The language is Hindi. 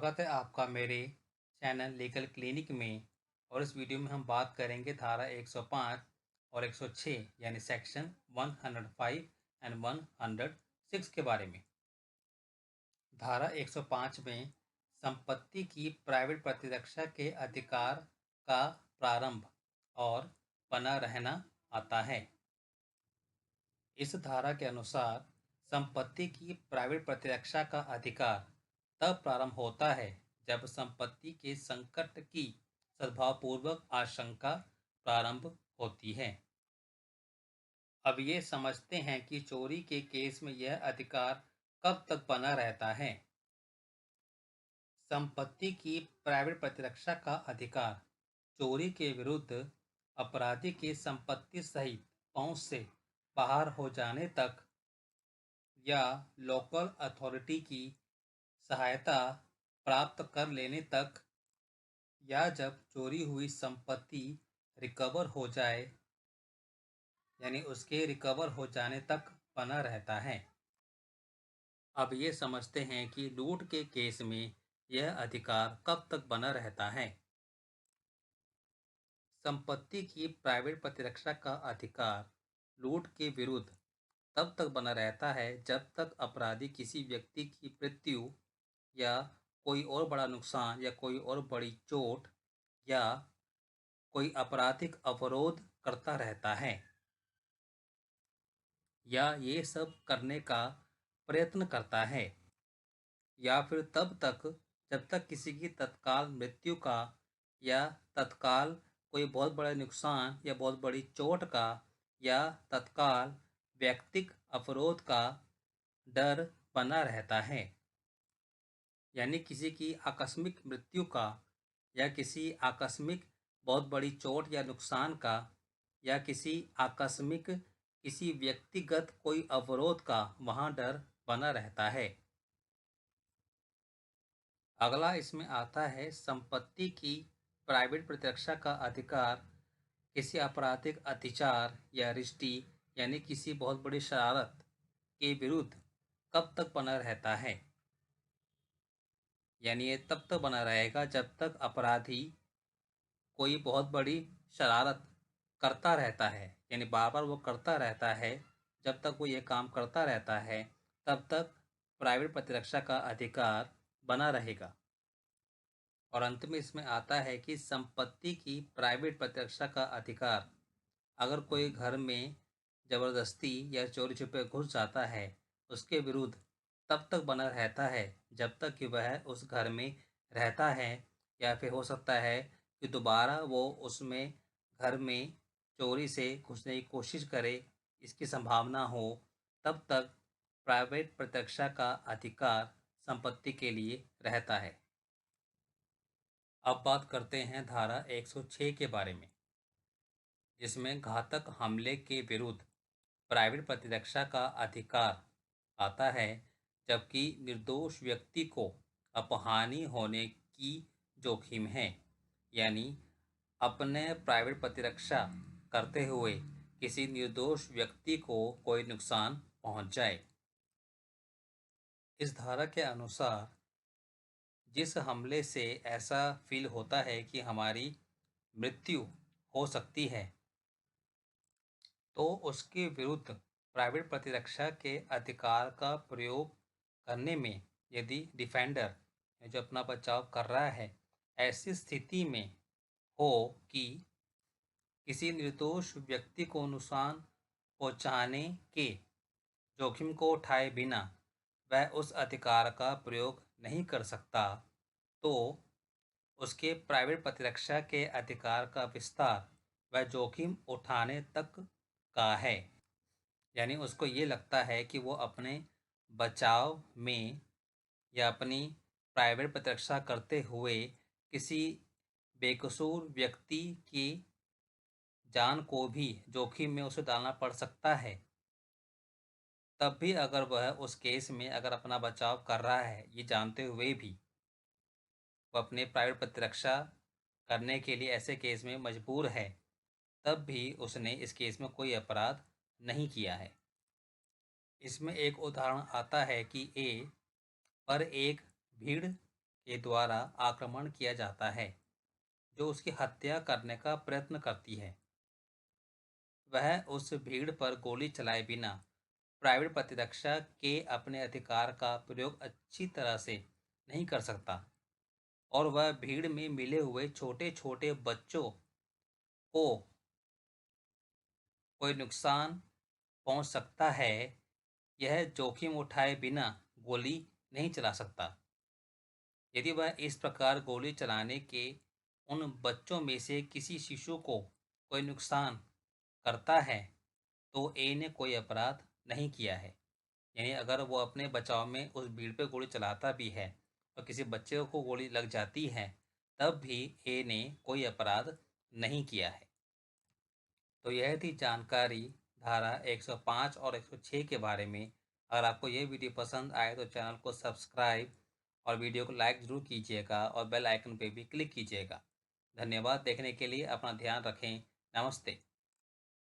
स्वागत है आपका मेरे चैनल लीगल क्लिनिक में। और इस वीडियो में हम बात करेंगे धारा 105 और 106 यानी सेक्शन 105 एंड 106 के बारे में। धारा 105 में संपत्ति की प्राइवेट प्रतिरक्षा के अधिकार का प्रारंभ और बना रहना आता है। इस धारा के अनुसार संपत्ति की प्राइवेट प्रतिरक्षा का अधिकार तब प्रारंभ होता है जब संपत्ति के संकट की सद्भावपूर्वक आशंका प्रारंभ होती है। अब ये समझते हैं कि चोरी के केस में यह अधिकार कब तक बना रहता है। संपत्ति की प्राइवेट प्रतिरक्षा का अधिकार चोरी के विरुद्ध अपराधी की संपत्ति सहित पहुंच से बाहर हो जाने तक या लोकल अथॉरिटी की सहायता प्राप्त कर लेने तक या जब चोरी हुई संपत्ति रिकवर हो जाए यानी उसके रिकवर हो जाने तक बना रहता है। अब ये समझते हैं कि लूट के केस में यह अधिकार कब तक बना रहता है। संपत्ति की प्राइवेट प्रतिरक्षा का अधिकार लूट के विरुद्ध तब तक बना रहता है जब तक अपराधी किसी व्यक्ति की मृत्यु या कोई और बड़ा नुकसान या कोई और बड़ी चोट या कोई आपराधिक अवरोध करता रहता है या ये सब करने का प्रयत्न करता है, या फिर तब तक जब तक किसी की तत्काल मृत्यु का या तत्काल कोई बहुत बड़ा नुकसान या बहुत बड़ी चोट का या तत्काल व्यक्तिक अवरोध का डर बना रहता है। यानी किसी की आकस्मिक मृत्यु का या किसी आकस्मिक बहुत बड़ी चोट या नुकसान का या किसी आकस्मिक किसी व्यक्तिगत कोई अवरोध का वहाँ डर बना रहता है। अगला इसमें आता है संपत्ति की प्राइवेट प्रतिरक्षा का अधिकार किसी आपराधिक अत्याचार या रिश्ती यानी किसी बहुत बड़ी शरारत के विरुद्ध कब तक बना रहता है। यानी ये तब तक बना रहेगा जब तक अपराधी कोई बहुत बड़ी शरारत करता रहता है, यानी बार बार वो करता रहता है। जब तक वो ये काम करता रहता है तब तक प्राइवेट प्रतिरक्षा का अधिकार बना रहेगा। और अंत में इसमें आता है कि संपत्ति की प्राइवेट प्रतिरक्षा का अधिकार अगर कोई घर में ज़बरदस्ती या चोरी छुपे घुस जाता है उसके विरुद्ध तब तक बना रहता है जब तक कि वह उस घर में रहता है, या फिर हो सकता है कि दोबारा वो उसमें घर में चोरी से घुसने की कोशिश करे, इसकी संभावना हो, तब तक प्राइवेट प्रतिरक्षा का अधिकार संपत्ति के लिए रहता है। अब बात करते हैं धारा 106 के बारे में, जिसमें घातक हमले के विरुद्ध प्राइवेट प्रतिरक्षा का अधिकार आता है जबकि निर्दोष व्यक्ति को अपहानि होने की जोखिम है। यानी अपने प्राइवेट प्रतिरक्षा करते हुए किसी निर्दोष व्यक्ति को कोई नुकसान पहुंच जाए। इस धारा के अनुसार जिस हमले से ऐसा फील होता है कि हमारी मृत्यु हो सकती है तो उसके विरुद्ध प्राइवेट प्रतिरक्षा के अधिकार का प्रयोग करने में यदि डिफेंडर जो अपना बचाव कर रहा है ऐसी स्थिति में हो कि किसी निर्दोष व्यक्ति को नुकसान पहुंचाने के जोखिम को उठाए बिना वह उस अधिकार का प्रयोग नहीं कर सकता, तो उसके प्राइवेट प्रतिरक्षा के अधिकार का विस्तार वह जोखिम उठाने तक का है। यानी उसको ये लगता है कि वो अपने बचाव में या अपनी प्राइवेट प्रतिरक्षा करते हुए किसी बेकसूर व्यक्ति की जान को भी जोखिम में उसे डालना पड़ सकता है। तब भी अगर वह उस केस में अगर अपना बचाव कर रहा है ये जानते हुए भी वो अपने प्राइवेट प्रतिरक्षा करने के लिए ऐसे केस में मजबूर है, तब भी उसने इस केस में कोई अपराध नहीं किया है। इसमें एक उदाहरण आता है कि ए पर एक भीड़ के द्वारा आक्रमण किया जाता है, जो उसकी हत्या करने का प्रयत्न करती है। वह उस भीड़ पर गोली चलाए बिना प्राइवेट प्रतिरक्षा के अपने अधिकार का प्रयोग अच्छी तरह से नहीं कर सकता, और वह भीड़ में मिले हुए छोटे छोटे बच्चों को कोई नुकसान पहुंच सकता है, यह जोखिम उठाए बिना गोली नहीं चला सकता। यदि वह इस प्रकार गोली चलाने के उन बच्चों में से किसी शिशु को कोई नुकसान करता है, तो ए ने कोई अपराध नहीं किया है। यानी अगर वो अपने बचाव में उस भीड़ पे गोली चलाता भी है और किसी बच्चे को गोली लग जाती है, तब भी ए ने कोई अपराध नहीं किया है। तो यह थी जानकारी धारा 105 और 106 के बारे में। अगर आपको यह वीडियो पसंद आए तो चैनल को सब्सक्राइब और वीडियो को लाइक ज़रूर कीजिएगा और बेल आइकन पे भी क्लिक कीजिएगा। धन्यवाद देखने के लिए। अपना ध्यान रखें। नमस्ते।